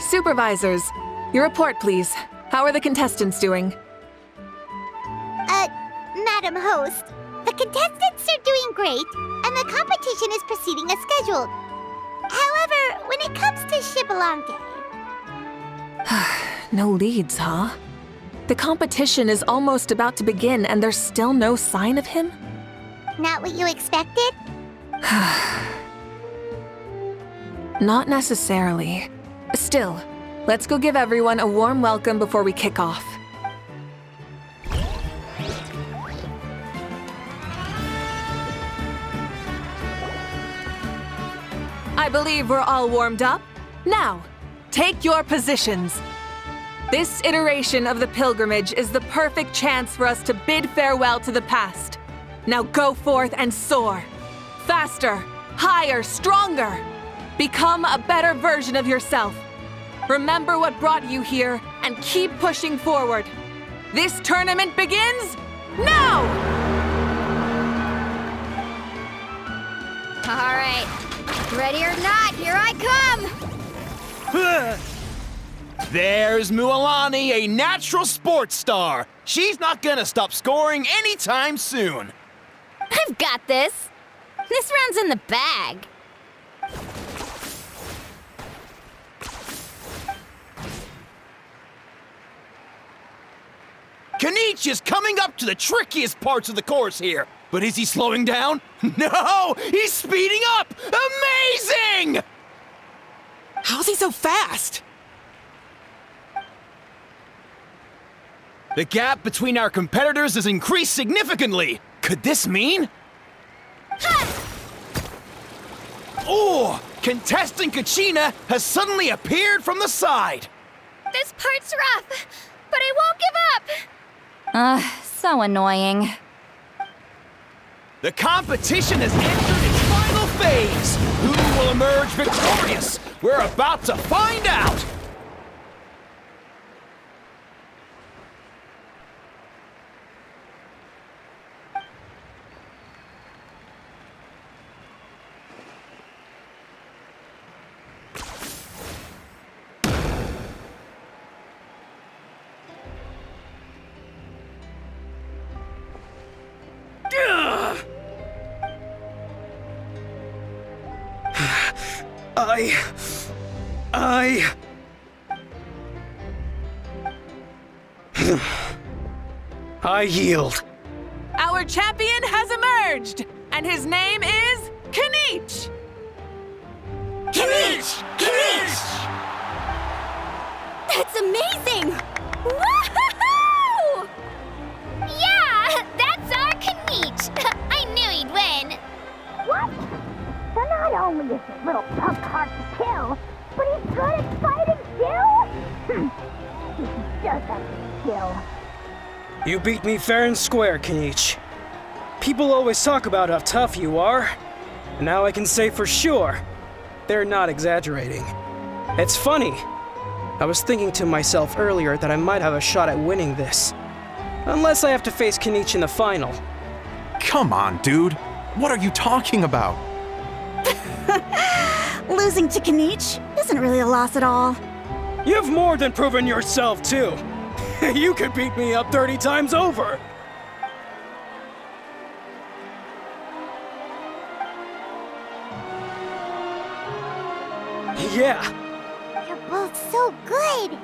Supervisors, your report, please. How are the contestants doing? Madam Host, the contestants are doing great, and the competition is proceeding as scheduled. However, when it comes to Shibalanke... No leads, huh? The competition is almost about to begin and there's still no sign of him? Not what you expected? Not necessarily. Still, let's go give everyone a warm welcome before we kick off. I believe we're all warmed up. Now, take your positions. This iteration of the pilgrimage is the perfect chance for us to bid farewell to the past. Now go forth and soar. Faster, higher, stronger. Become a better version of yourself. Remember what brought you here and keep pushing forward. This tournament begins now! All right. Ready or not, here I come! There's Mualani, a natural sports star. She's not gonna stop scoring anytime soon. I've got this. This round's in the bag. Kenichi is coming up to the trickiest parts of the course here. But is he slowing down? No! He's speeding up! Amazing! How's he so fast? The gap between our competitors has increased significantly. Could this mean? Oh! Contestant Kachina has suddenly appeared from the side. This part's rough, but I won't give up. So annoying. The competition has entered its final phase. Who will emerge victorious? We're about to find out. I yield. Our champion has emerged, and his name is Kenichi! Kenichi! Kenichi! That's amazing! Woohoo! Yeah, that's our Kenichi. I knew he'd win. What? So not only is this little punk hard to kill, but he's good at fighting too? He does have the skill. You beat me fair and square, Kenichi. People always talk about how tough you are. And now I can say for sure, they're not exaggerating. It's funny. I was thinking to myself earlier that I might have a shot at winning this. Unless I have to face Kenichi in the final. Come on, dude. What are you talking about? Losing to Kenichi isn't really a loss at all. You've more than proven yourself, too. You could beat me up 30 times over. Yeah. You're both so good.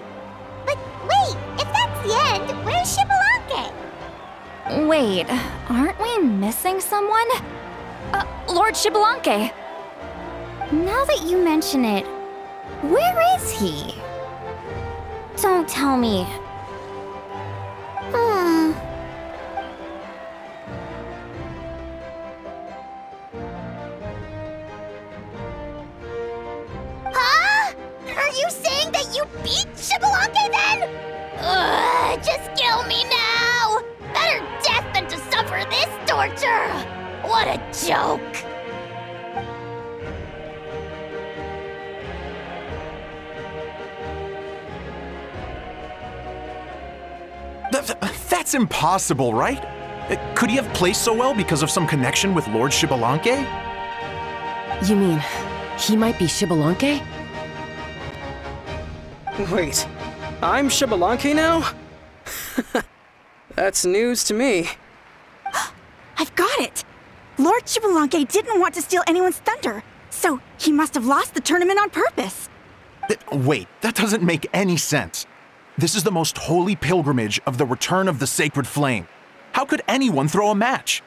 But wait, if that's the end, where's Shibalanke? Wait, aren't we missing someone? Lord Shibalanke. Now that you mention it, where is he? Don't tell me. Huh? Are you saying that you beat Shibalanke then? Just kill me now! Better death than to suffer this torture! What a joke! That's impossible, right? Could he have placed so well because of some connection with Lord Shibalanke? You mean, he might be Shibalanke? Wait, I'm Xbalanque now? That's news to me. I've got it! Lord Xbalanque didn't want to steal anyone's thunder, so he must have lost the tournament on purpose. Wait, that doesn't make any sense. This is the most holy pilgrimage of the return of the sacred flame. How could anyone throw a match?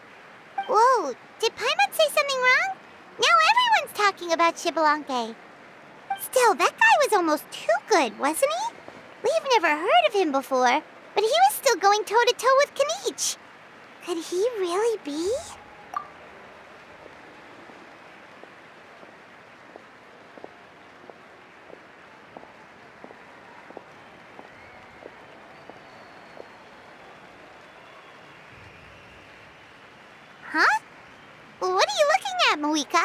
Whoa, did Paimon say something wrong? Now everyone's talking about Xbalanque. Still, that guy was almost too good, wasn't he? We've never heard of him before, but he was still going toe-to-toe with Kenichi. Could he really be? Huh? What are you looking at, Moika?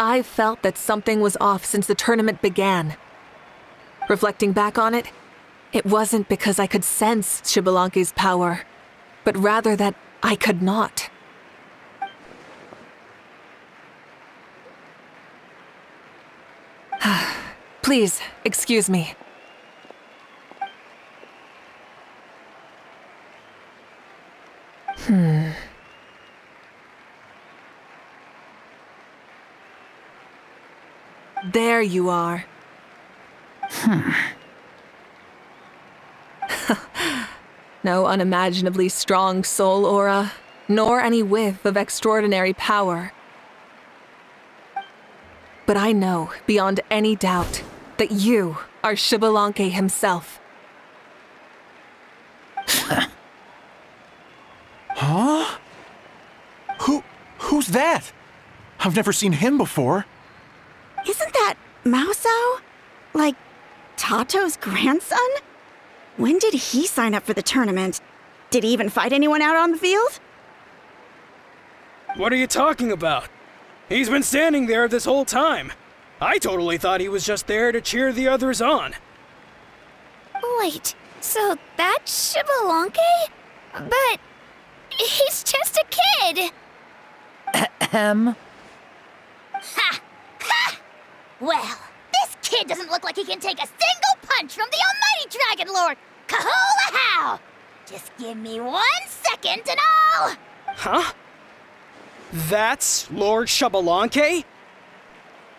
I felt that something was off since the tournament began. Reflecting back on it, it wasn't because I could sense Xbalanque's power, but rather that I could not. Please, excuse me. There you are. No unimaginably strong soul aura, nor any whiff of extraordinary power. But I know, beyond any doubt, that you are Xbalanque himself. Huh? Who's that? I've never seen him before. Isn't that Mauso? Like, Tato's grandson? When did he sign up for the tournament? Did he even fight anyone out on the field? What are you talking about? He's been standing there this whole time. I totally thought he was just there to cheer the others on. Wait, so that's Xbalanque? But he's just a kid. Ha! Ha! Well, this kid doesn't look like he can take a single punch from the almighty Dragon Lord! Kahola how! Just give me 1 second and I'll... Huh? That's Lord Xbalanque?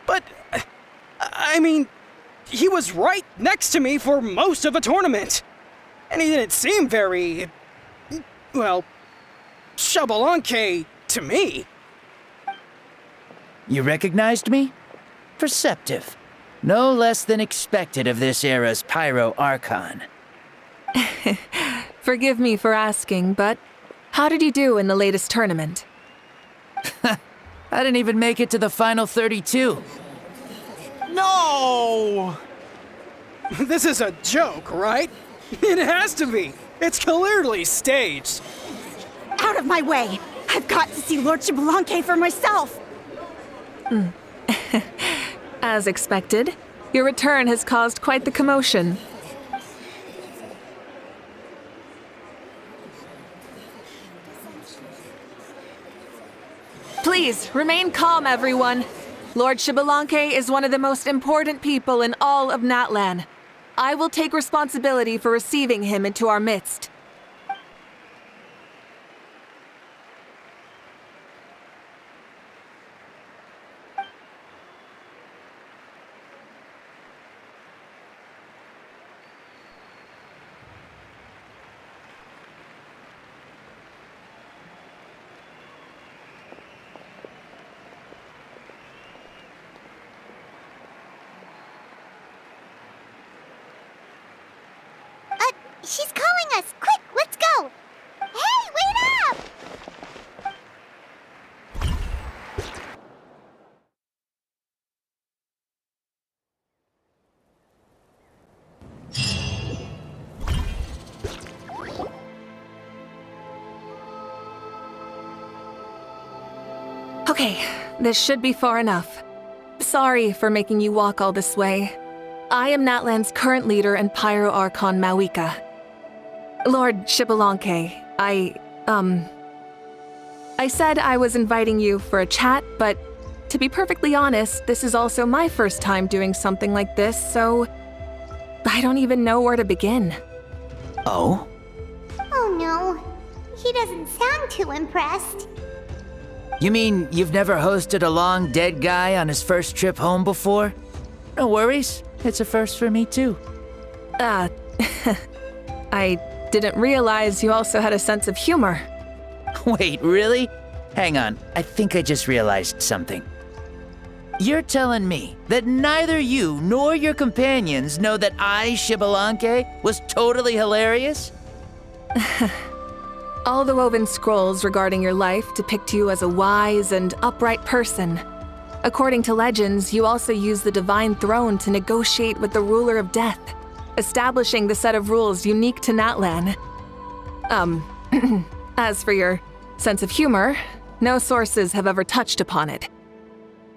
But, I mean, he was right next to me for most of the tournament. And he didn't seem very, well, Xbalanque to me. You recognized me? Perceptive. No less than expected of this era's Pyro Archon. Forgive me for asking, but how did you do in the latest tournament? I didn't even make it to the final 32. No! This is a joke, right? It has to be. It's clearly staged. Out of my way! I've got to see Lord Xbalanque for myself! As expected, your return has caused quite the commotion. Please, remain calm, everyone. Lord Xbalanque is one of the most important people in all of Natlan. I will take responsibility for receiving him into our midst. She's calling us! Quick, let's go! Hey, wait up! Okay, this should be far enough. Sorry for making you walk all this way. I am Natlan's current leader and Pyro Archon Mawika. Lord Xbalanque, I said I was inviting you for a chat, but to be perfectly honest, this is also my first time doing something like this, so I don't even know where to begin. Oh? Oh no, he doesn't sound too impressed. You mean you've never hosted a long dead guy on his first trip home before? No worries, it's a first for me too. I didn't realize you also had a sense of humor. Wait, really? Hang on, I think I just realized something. You're telling me that neither you nor your companions know that I, Xbalanque, was totally hilarious? All the woven scrolls regarding your life depict you as a wise and upright person. According to legends, you also use the Divine Throne to negotiate with the Ruler of Death, establishing the set of rules unique to Natlan. As for your sense of humor, no sources have ever touched upon it.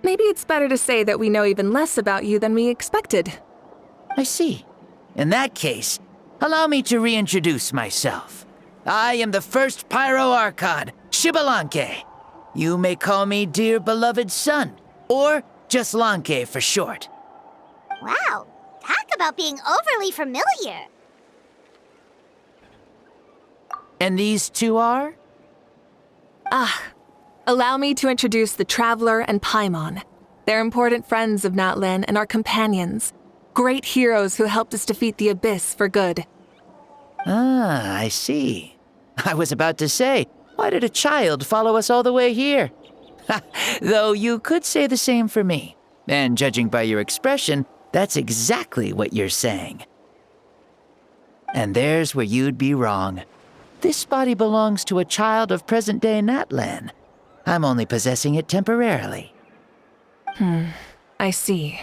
Maybe it's better to say that we know even less about you than we expected. I see. In that case, allow me to reintroduce myself. I am the first Pyro Archon, Xbalanque. You may call me dear beloved son, or just Lanque for short. Wow, talk about being overly familiar. And these two are? Allow me to introduce the Traveler and Paimon. They're important friends of Natlan and our companions. Great heroes who helped us defeat the Abyss for good. Ah, I see. I was about to say, why did a child follow us all the way here? Though you could say the same for me. And judging by your expression, that's exactly what you're saying. And there's where you'd be wrong. This body belongs to a child of present-day Natlan. I'm only possessing it temporarily. I see.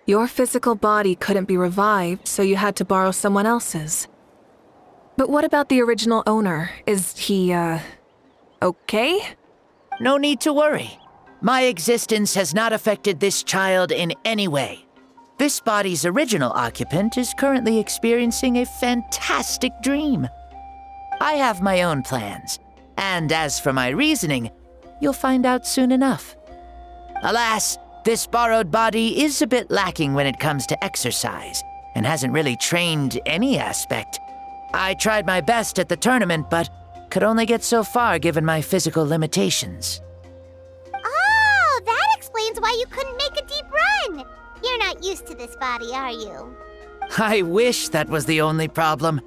Your physical body couldn't be revived, so you had to borrow someone else's. But what about the original owner? Is he, okay? No need to worry. My existence has not affected this child in any way. This body's original occupant is currently experiencing a fantastic dream. I have my own plans, and as for my reasoning, you'll find out soon enough. Alas, this borrowed body is a bit lacking when it comes to exercise, and hasn't really trained any aspect. I tried my best at the tournament, but could only get so far given my physical limitations. Oh, that explains why you couldn't make a deep run. You're not used to this body, are you? I wish that was the only problem.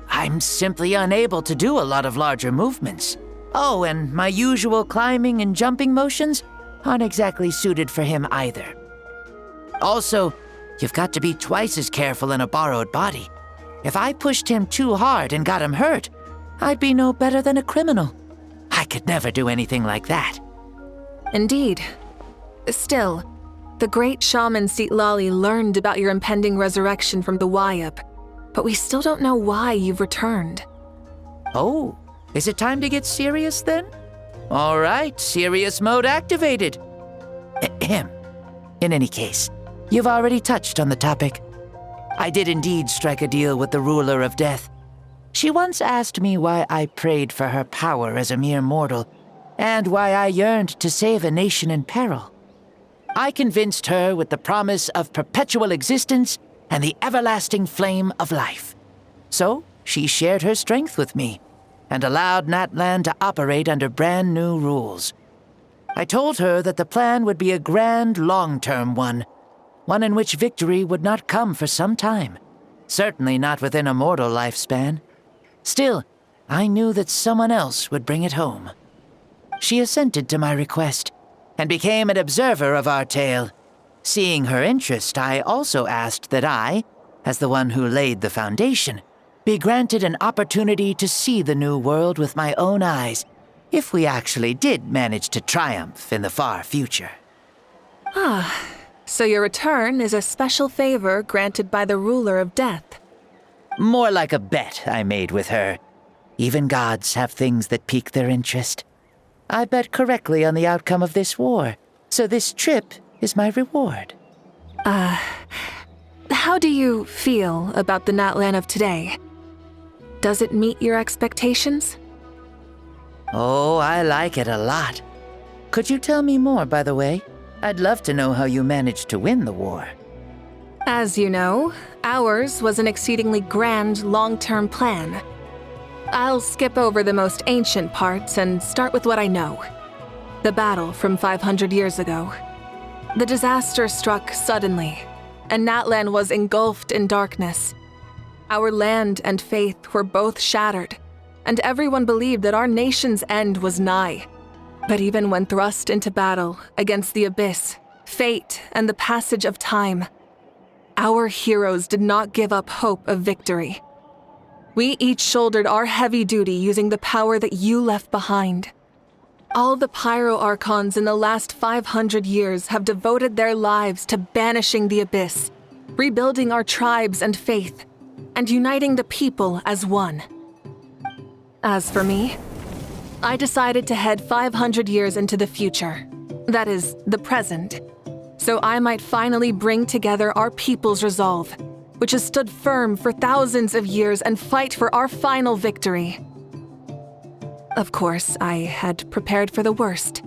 I'm simply unable to do a lot of larger movements. Oh, and my usual climbing and jumping motions aren't exactly suited for him either. Also, you've got to be twice as careful in a borrowed body. If I pushed him too hard and got him hurt, I'd be no better than a criminal. I could never do anything like that. Indeed. Still, the great shaman Seatlali learned about your impending resurrection from the Wayup, but we still don't know why you've returned. Oh, is it time to get serious then? All right, serious mode activated. Ahem. In any case, you've already touched on the topic. I did indeed strike a deal with the Ruler of Death. She once asked me why I prayed for her power as a mere mortal, and why I yearned to save a nation in peril. I convinced her with the promise of perpetual existence and the everlasting flame of life. So she shared her strength with me, and allowed Natlan to operate under brand new rules. I told her that the plan would be a grand, long-term one in which victory would not come for some time, certainly not within a mortal lifespan. Still, I knew that someone else would bring it home. She assented to my request, and became an observer of our tale. Seeing her interest, I also asked that I, as the one who laid the foundation, be granted an opportunity to see the new world with my own eyes, if we actually did manage to triumph in the far future. So your return is a special favor granted by the Ruler of Death. More like a bet I made with her. Even gods have things that pique their interest. I bet correctly on the outcome of this war, so this trip is my reward. How do you feel about the Natlan of today? Does it meet your expectations? Oh, I like it a lot. Could you tell me more, by the way? I'd love to know how you managed to win the war. As you know, ours was an exceedingly grand, long-term plan. I'll skip over the most ancient parts and start with what I know. The battle from 500 years ago. The disaster struck suddenly, and Natlan was engulfed in darkness. Our land and faith were both shattered, and everyone believed that our nation's end was nigh. But even when thrust into battle against the abyss, fate, and the passage of time, our heroes did not give up hope of victory. We each shouldered our heavy duty using the power that you left behind. All the Pyro Archons in the last 500 years have devoted their lives to banishing the abyss, rebuilding our tribes and faith, and uniting the people as one. As for me, I decided to head 500 years into the future, that is, the present, so I might finally bring together our people's resolve, which has stood firm for thousands of years, and fight for our final victory. Of course, I had prepared for the worst.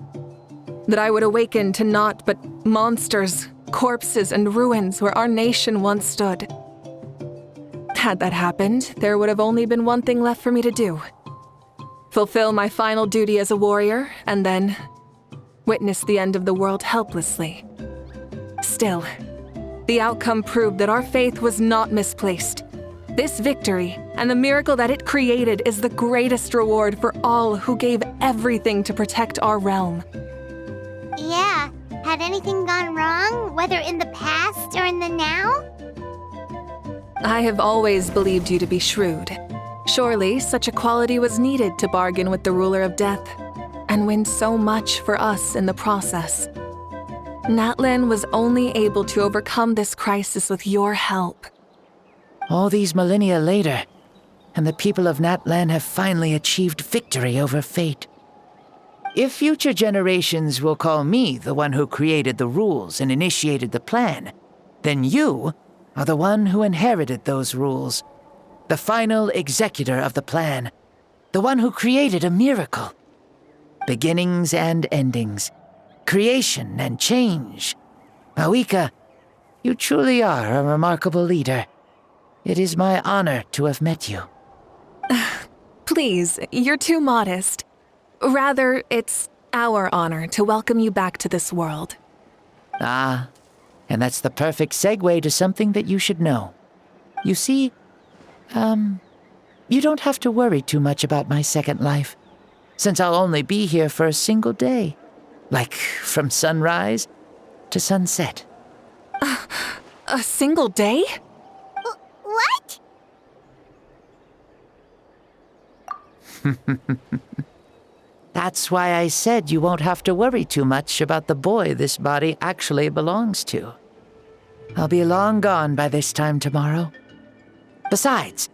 That I would awaken to naught but monsters, corpses, and ruins where our nation once stood. Had that happened, there would have only been one thing left for me to do. Fulfill my final duty as a warrior, and then witness the end of the world helplessly. Still, the outcome proved that our faith was not misplaced. This victory, and the miracle that it created, is the greatest reward for all who gave everything to protect our realm. Yeah, had anything gone wrong, whether in the past or in the now? I have always believed you to be shrewd. Surely, such a quality was needed to bargain with the ruler of death, and win so much for us in the process. Natlan was only able to overcome this crisis with your help. All these millennia later, and the people of Natlan have finally achieved victory over fate. If future generations will call me the one who created the rules and initiated the plan, then you are the one who inherited those rules, the final executor of the plan, the one who created a miracle. Beginnings and endings, creation and change. Awika, you truly are a remarkable leader. It is my honor to have met you. Please, you're too modest. Rather, it's our honor to welcome you back to this world. Ah, and that's the perfect segue to something that you should know. You see, you don't have to worry too much about my second life, since I'll only be here for a single day, like from sunrise to sunset. A single day? What? That's why I said you won't have to worry too much about the boy this body actually belongs to. I'll be long gone by this time tomorrow. Besides,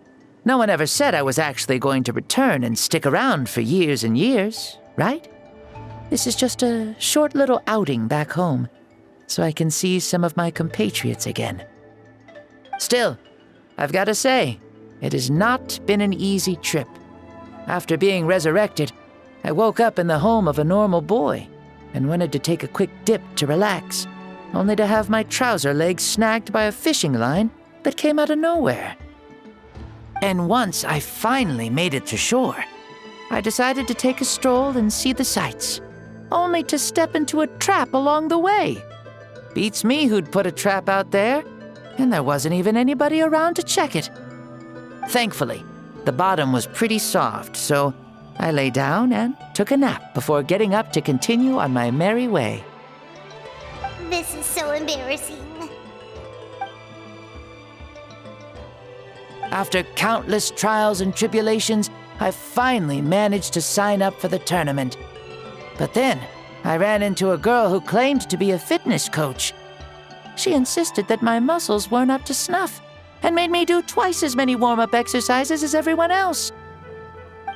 no one ever said I was actually going to return and stick around for years and years, right? This is just a short little outing back home, so I can see some of my compatriots again. Still, I've got to say, it has not been an easy trip. After being resurrected, I woke up in the home of a normal boy and wanted to take a quick dip to relax, only to have my trouser legs snagged by a fishing line that came out of nowhere. And once I finally made it to shore, I decided to take a stroll and see the sights, only to step into a trap along the way. Beats me who'd put a trap out there, and there wasn't even anybody around to check it. Thankfully, the bottom was pretty soft, so I lay down and took a nap before getting up to continue on my merry way. This is so embarrassing. After countless trials and tribulations, I finally managed to sign up for the tournament. But then, I ran into a girl who claimed to be a fitness coach. She insisted that my muscles weren't up to snuff, and made me do twice as many warm-up exercises as everyone else.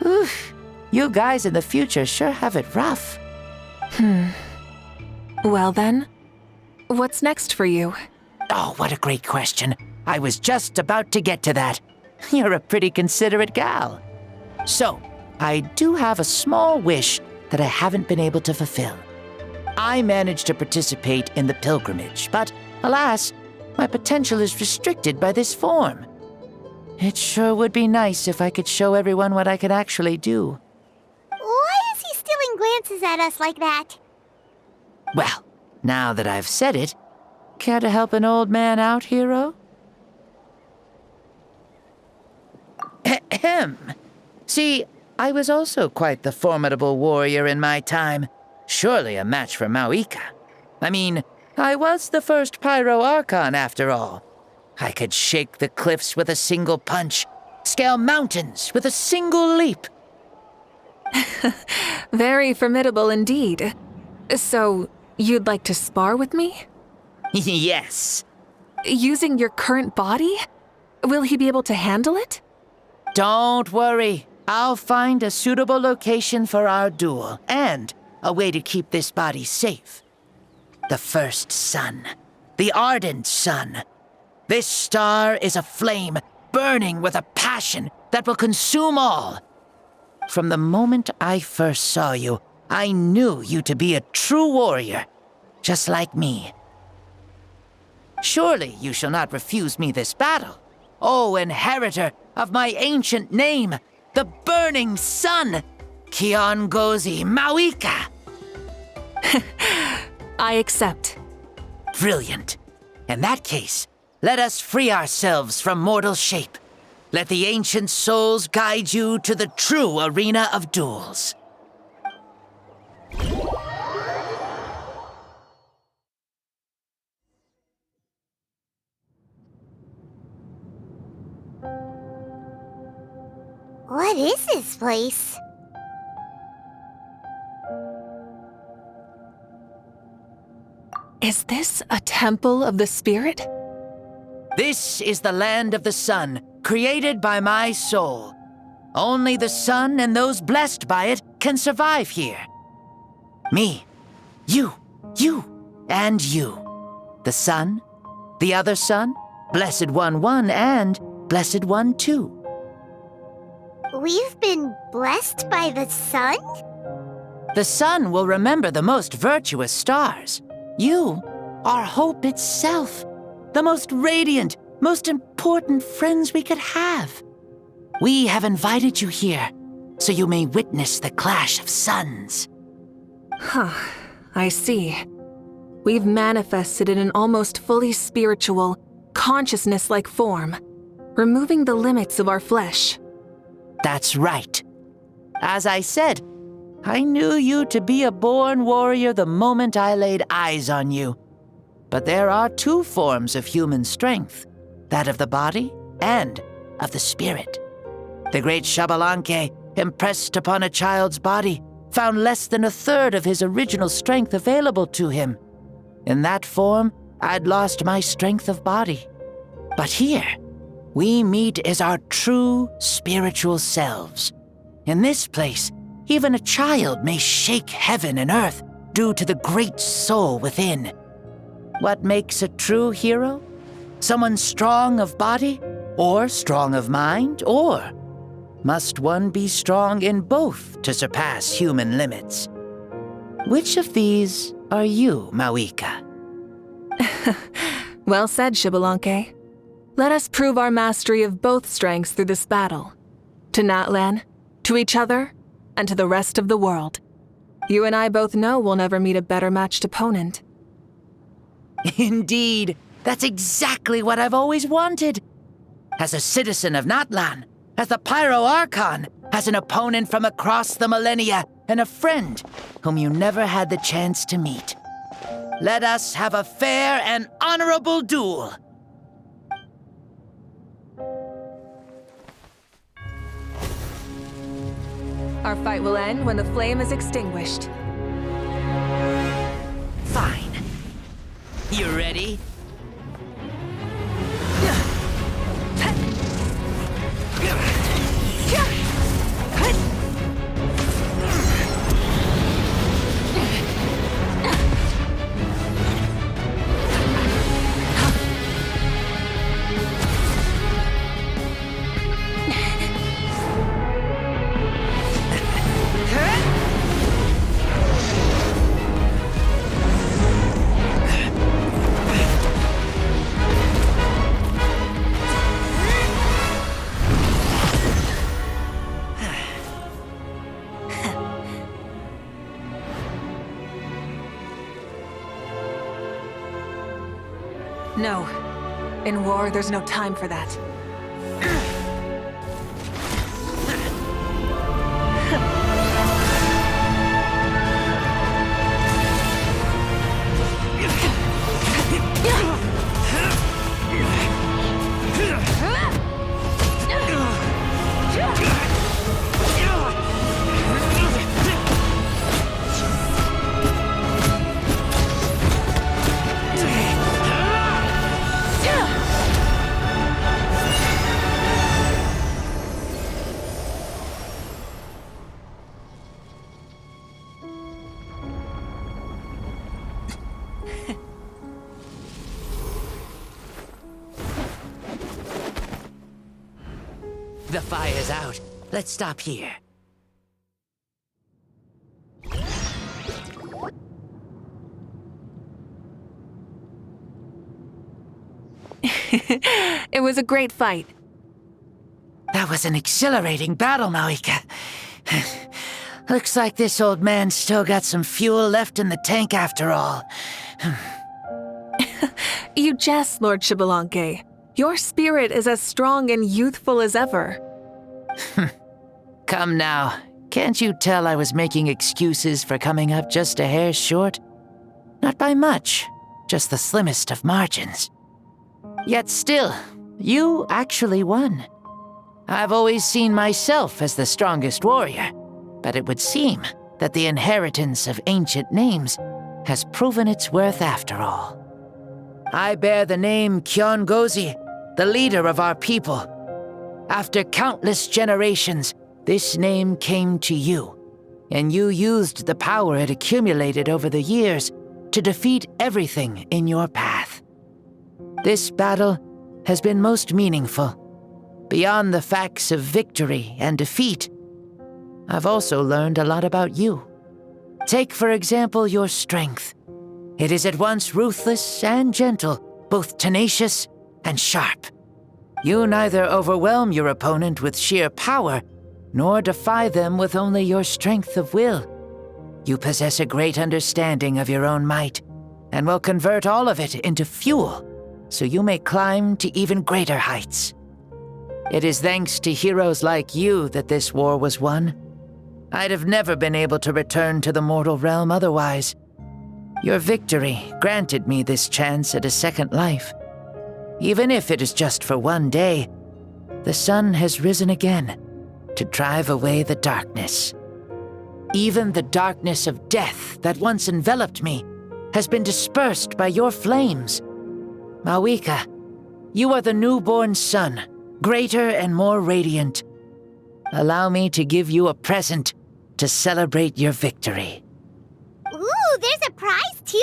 Oof, you guys in the future sure have it rough. Well then, what's next for you? Oh, what a great question. I was just about to get to that. You're a pretty considerate gal. So, I do have a small wish that I haven't been able to fulfill. I managed to participate in the pilgrimage, but alas, my potential is restricted by this form. It sure would be nice if I could show everyone what I could actually do. Why is he stealing glances at us like that? Well, now that I've said it, care to help an old man out, hero? Ahem. See, I was also quite the formidable warrior in my time. Surely a match for Mauika. I mean, I was the first Pyro Archon after all. I could shake the cliffs with a single punch, scale mountains with a single leap. Very formidable indeed. So, you'd like to spar with me? Yes. Using your current body? Will he be able to handle it? Don't worry. I'll find a suitable location for our duel, and a way to keep this body safe. The first sun. The ardent sun. This star is a flame, burning with a passion that will consume all. From the moment I first saw you, I knew you to be a true warrior, just like me. Surely you shall not refuse me this battle, O inheritor of my ancient name, the Burning Sun, Kiongozi Mauika. I accept. Brilliant. In that case, let us free ourselves from mortal shape. Let the ancient souls guide you to the true arena of duels. What is this place? Is this a temple of the spirit? This is the land of the sun, created by my soul. Only the sun and those blessed by it can survive here. Me, you, and you. The sun, the other sun, Blessed One 1, and Blessed One 2. We've been blessed by the sun? The sun will remember the most virtuous stars. You are hope itself, the most radiant, most important friends we could have. We have invited you here, so you may witness the clash of suns. Huh, I see. We've manifested in an almost fully spiritual, consciousness-like form, removing the limits of our flesh. That's right. As I said, I knew you to be a born warrior the moment I laid eyes on you. But there are two forms of human strength, that of the body and of the spirit. The great Xbalanque, impressed upon a child's body, found less than a third of his original strength available to him. In that form, I'd lost my strength of body. But here, we meet as our true spiritual selves. In this place, even a child may shake heaven and earth due to the great soul within. What makes a true hero? Someone strong of body, or strong of mind, or must one be strong in both to surpass human limits? Which of these are you, Mauika? Well said, Xbalanque. Let us prove our mastery of both strengths through this battle. To Natlan, to each other, and to the rest of the world. You and I both know we'll never meet a better matched opponent. Indeed, that's exactly what I've always wanted. As a citizen of Natlan, as the Pyro Archon, as an opponent from across the millennia, and a friend whom you never had the chance to meet. Let us have a fair and honorable duel. Our fight will end when the flame is extinguished. Fine. You ready? No. In war, there's no time for that. The fire's out. Let's stop here. It was a great fight. That was an exhilarating battle, Maoika. Looks like this old man's still got some fuel left in the tank after all. You jest, Lord Xbalanque. Your spirit is as strong and youthful as ever. Come now. Can't you tell I was making excuses for coming up just a hair short? Not by much, just the slimmest of margins. Yet still, you actually won. I've always seen myself as the strongest warrior, but it would seem that the inheritance of ancient names has proven its worth after all. I bear the name Kiongozi, the leader of our people. After countless generations, this name came to you, and you used the power it accumulated over the years to defeat everything in your path. This battle has been most meaningful. Beyond the facts of victory and defeat, I've also learned a lot about you. Take, for example, your strength. It is at once ruthless and gentle, both tenacious and sharp. You neither overwhelm your opponent with sheer power, nor defy them with only your strength of will. You possess a great understanding of your own might, and will convert all of it into fuel, so you may climb to even greater heights. It is thanks to heroes like you that this war was won. I'd have never been able to return to the mortal realm otherwise. Your victory granted me this chance at a second life. Even if it is just for one day, the sun has risen again to drive away the darkness. Even the darkness of death that once enveloped me has been dispersed by your flames. Maoika, you are the newborn sun, greater and more radiant. Allow me to give you a present to celebrate your victory. Ooh, there's a prize too?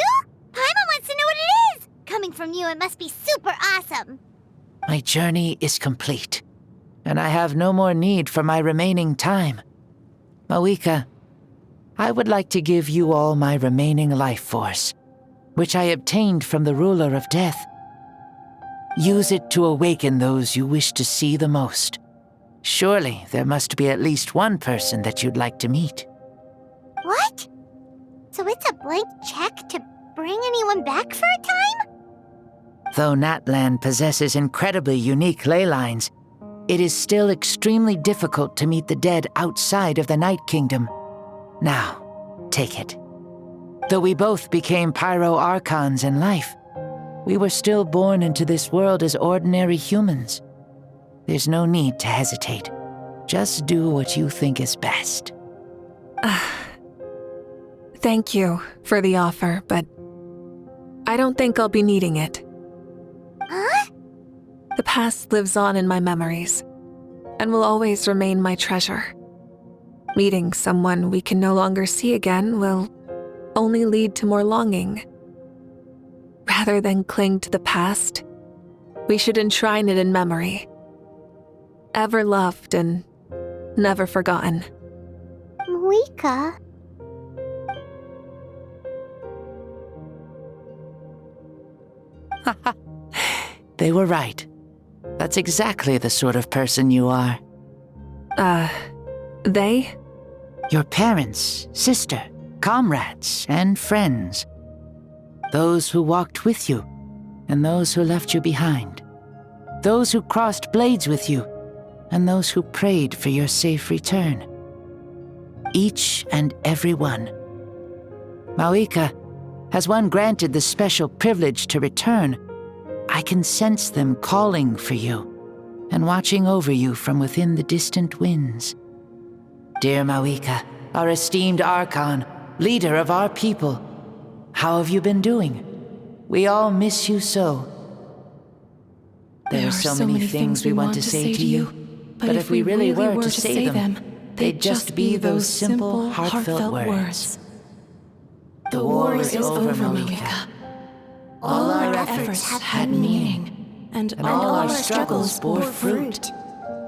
Paimon wants to know what it is! Coming from you, it must be super awesome. My journey is complete, and I have no more need for my remaining time. Maoika, I would like to give you all my remaining life force, which I obtained from the ruler of death. Use it to awaken those you wish to see the most. Surely there must be at least one person that you'd like to meet. What? So it's a blank check to bring anyone back for a time? Though Natlan possesses incredibly unique ley lines, it is still extremely difficult to meet the dead outside of the Night Kingdom. Now, take it. Though we both became Pyro-Archons in life, we were still born into this world as ordinary humans. There's no need to hesitate. Just do what you think is best. Thank you for the offer, but I don't think I'll be needing it. Huh? The past lives on in my memories, and will always remain my treasure. Meeting someone we can no longer see again will only lead to more longing. Rather than cling to the past, we should enshrine it in memory. Ever loved and never forgotten. Maoika. They were right. That's exactly the sort of person you are. They? Your parents, sister, comrades, and friends. Those who walked with you and those who left you behind. Those who crossed blades with you, and those who prayed for your safe return. Each and every one. Mawika, as one granted the special privilege to return, I can sense them calling for you and watching over you from within the distant winds. Dear Mawika, our esteemed Archon, leader of our people, how have you been doing? We all miss you so. There are so many things we want to say to you, but if we really were to say them, they'd just be those simple, heartfelt words. The war is over, Mawika. All our efforts had meaning, and all our struggles bore fruit.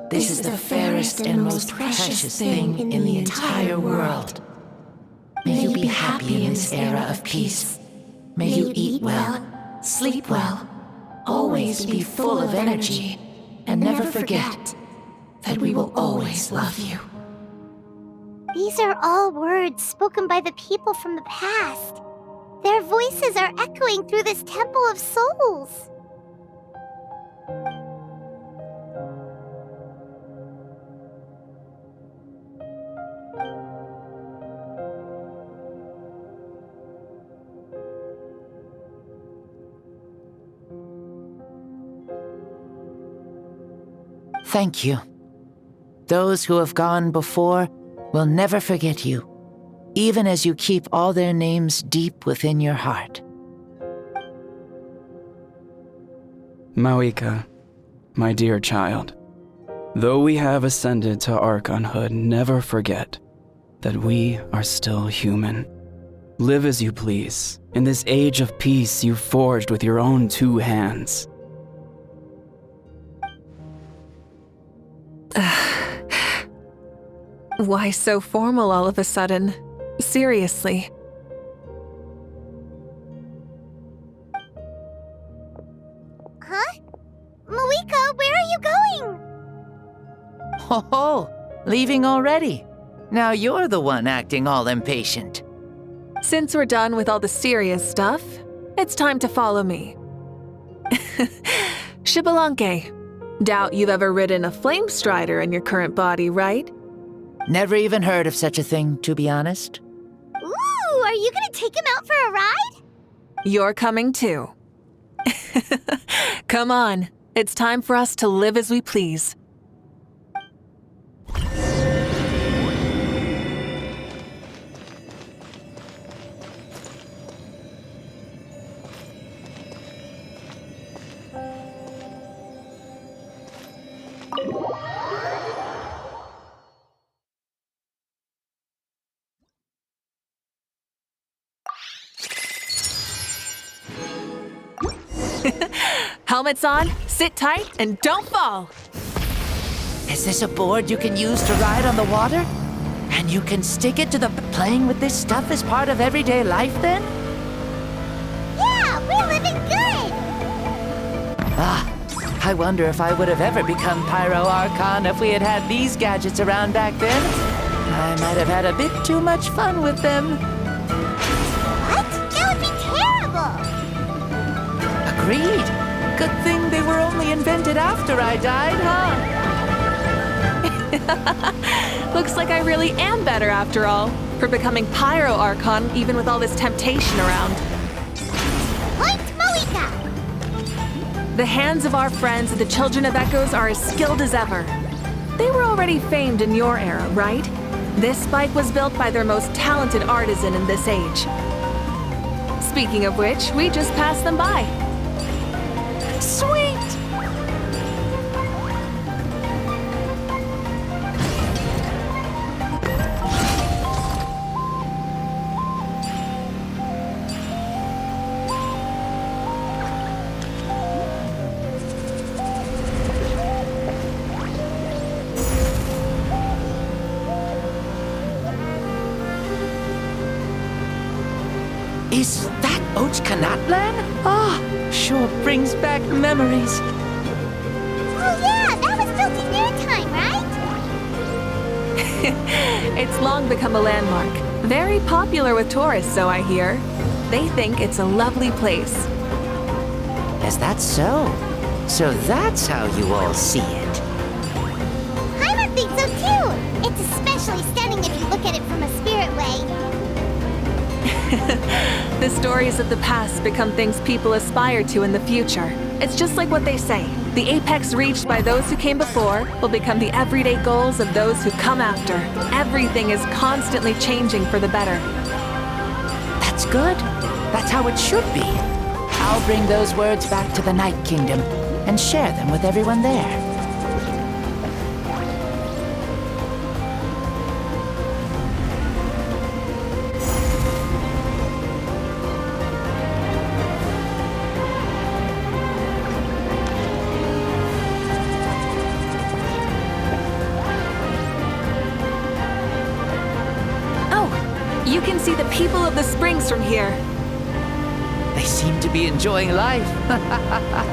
This is the fairest and most precious thing in the entire world. May you be happy in this era of peace. May you eat well, sleep well, always be full of energy, and never forget that we will always love you. These are all words spoken by the people from the past. Their voices are echoing through this Temple of Souls. Thank you. Those who have gone before will never forget you, even as you keep all their names deep within your heart. Mawika, my dear child, though we have ascended to Archonhood, never forget that we are still human. Live as you please, in this age of peace you forged with your own 2 hands. Why so formal all of a sudden? Seriously. Huh? Mawika, where are you going? Ho ho! Leaving already? Now you're the one acting all impatient. Since we're done with all the serious stuff, it's time to follow me. Xbalanque, doubt you've ever ridden a flame strider in your current body, right? Never even heard of such a thing, to be honest. Ooh, are you gonna take him out for a ride? You're coming too. Come on, it's time for us to live as we please. Helmets on, sit tight, and don't fall! Is this a board you can use to ride on the water? And you can stick it to the... Playing with this stuff is part of everyday life, then? Yeah, we're living good! Ah, I wonder if I would have ever become Pyro Archon if we had had these gadgets around back then. I might have had a bit too much fun with them. What? That would be terrible! Agreed. Good thing they were only invented after I died, huh? Looks like I really am better after all, for becoming Pyro Archon even with all this temptation around. Point Mawika! The hands of our friends at the Children of Echoes are as skilled as ever. They were already famed in your era, right? This bike was built by their most talented artisan in this age. Speaking of which, we just passed them by. Sweet! Is that Ochkanatlan? Ah, sure brings back memories. Oh yeah, that was built in your time, right? It's long become a landmark. Very popular with tourists, so I hear. They think it's a lovely place. Is that so? So that's how you all see it. I would think so too. It's especially stunning if you look at it from a spirit way. The stories of the past become things people aspire to in the future. It's just like what they say. The apex reached by those who came before will become the everyday goals of those who come after. Everything is constantly changing for the better. That's good. That's how it should be. I'll bring those words back to the Night Kingdom and share them with everyone there. You can see the people of the springs from here. They seem to be enjoying life.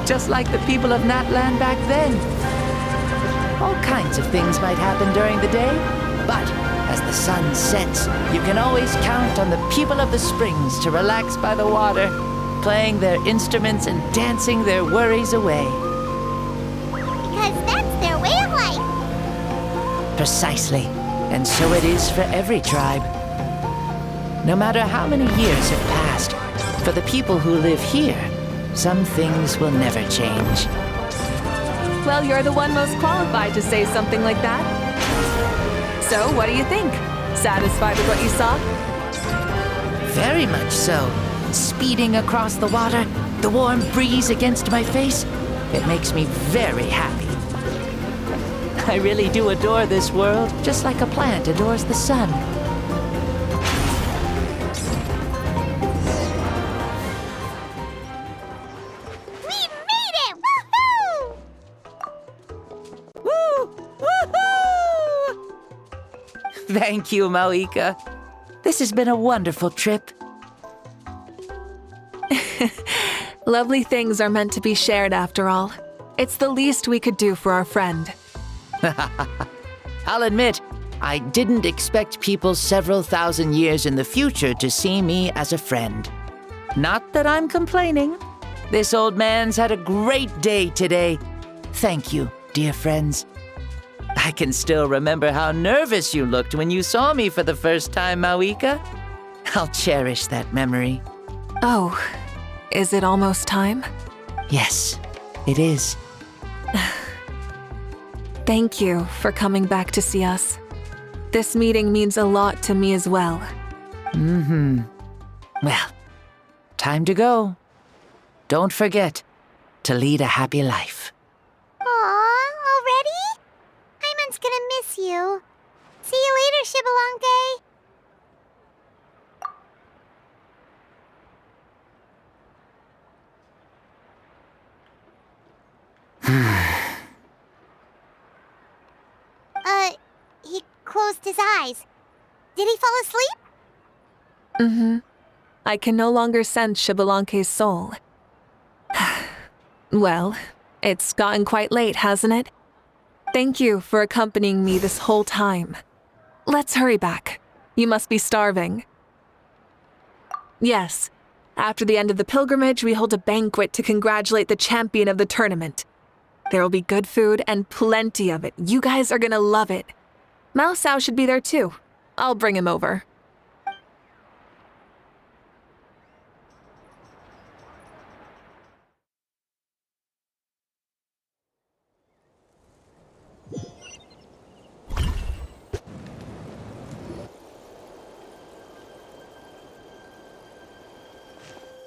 Just like the people of Natland back then. All kinds of things might happen during the day, but as the sun sets, you can always count on the people of the springs to relax by the water, playing their instruments and dancing their worries away. Because that's their way of life. Precisely. And so it is for every tribe. No matter how many years have passed, for the people who live here, some things will never change. Well, you're the one most qualified to say something like that. So, what do you think? Satisfied with what you saw? Very much so. Speeding across the water, the warm breeze against my face, it makes me very happy. I really do adore this world, just like a plant adores the sun. Thank you, Maoika. This has been a wonderful trip. Lovely things are meant to be shared after all. It's the least we could do for our friend. I'll admit, I didn't expect people several thousand years in the future to see me as a friend. Not that I'm complaining. This old man's had a great day today. Thank you, dear friends. I can still remember how nervous you looked when you saw me for the first time, Maoika. I'll cherish that memory. Oh, is it almost time? Yes, it is. Thank you for coming back to see us. This meeting means a lot to me as well. Well, time to go. Don't forget to lead a happy life. Aw, already? Hyman's gonna miss you. See you later, Shibalonke. He closed his eyes. Did he fall asleep? I can no longer sense Shibalonke's soul. Well, it's gotten quite late, hasn't it? Thank you for accompanying me this whole time. Let's hurry back. You must be starving. Yes, after the end of the pilgrimage, we hold a banquet to congratulate the champion of the tournament. There will be good food and plenty of it. You guys are gonna love it. Mao Sao should be there too. I'll bring him over.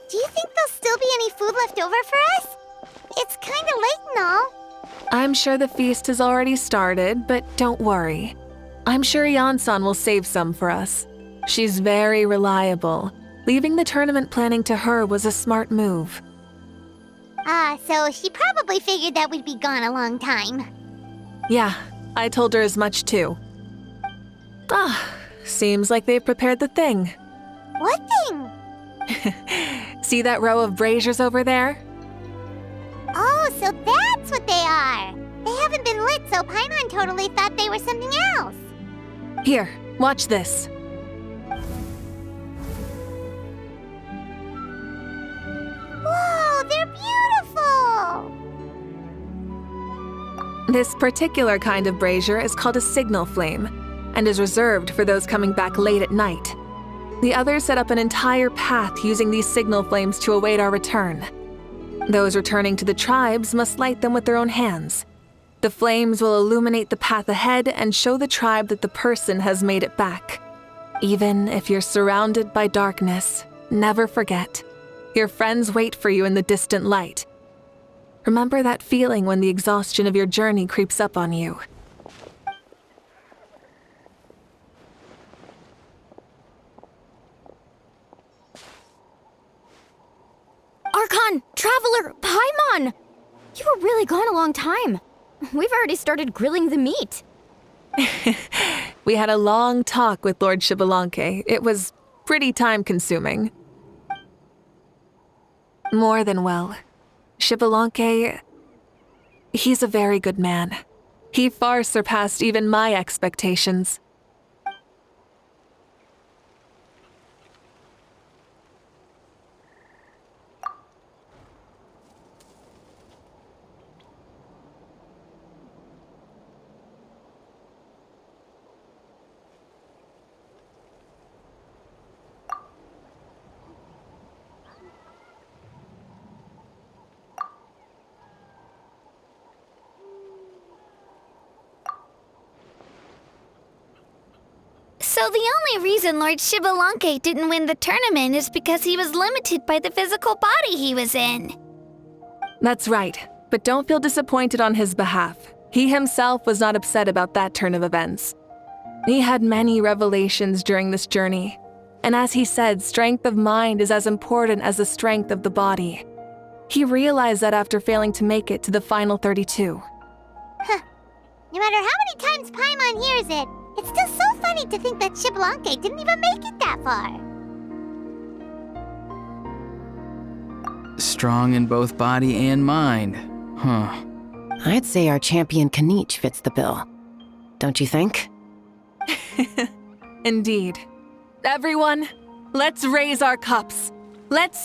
Do you think there'll still be any food left over for us? It's kinda late and all. I'm sure the feast has already started, but don't worry. I'm sure Yan-san will save some for us. She's very reliable. Leaving the tournament planning to her was a smart move. So she probably figured that we'd be gone a long time. Yeah, I told her as much too. Seems like they've prepared the thing. What thing? See that row of braziers over there? Oh, so that's what they are. They haven't been lit, so Paimon totally thought they were something else. Here, watch this. Whoa, they're beautiful! This particular kind of brazier is called a signal flame and is reserved for those coming back late at night. The others set up an entire path using these signal flames to await our return. Those returning to the tribes must light them with their own hands. The flames will illuminate the path ahead and show the tribe that the person has made it back. Even if you're surrounded by darkness, never forget, your friends wait for you in the distant light. Remember that feeling when the exhaustion of your journey creeps up on you. Archon! Traveler! Paimon! You were really gone a long time. We've already started grilling the meat. We had a long talk with Lord Xbalanque. It was pretty time-consuming. More than well. Xbalanque, he's a very good man. He far surpassed even my expectations. So the only reason Lord Xbalanque didn't win the tournament is because he was limited by the physical body he was in. That's right, but don't feel disappointed on his behalf. He himself was not upset about that turn of events. He had many revelations during this journey, and as he said, strength of mind is as important as the strength of the body. He realized that after failing to make it to the final 32. No matter how many times Paimon hears it, it's still so funny to think that Xbalanque didn't even make it that far. Strong in both body and mind. Huh. I'd say our champion Kaniche fits the bill. Don't you think? Indeed. Everyone, let's raise our cups. Let's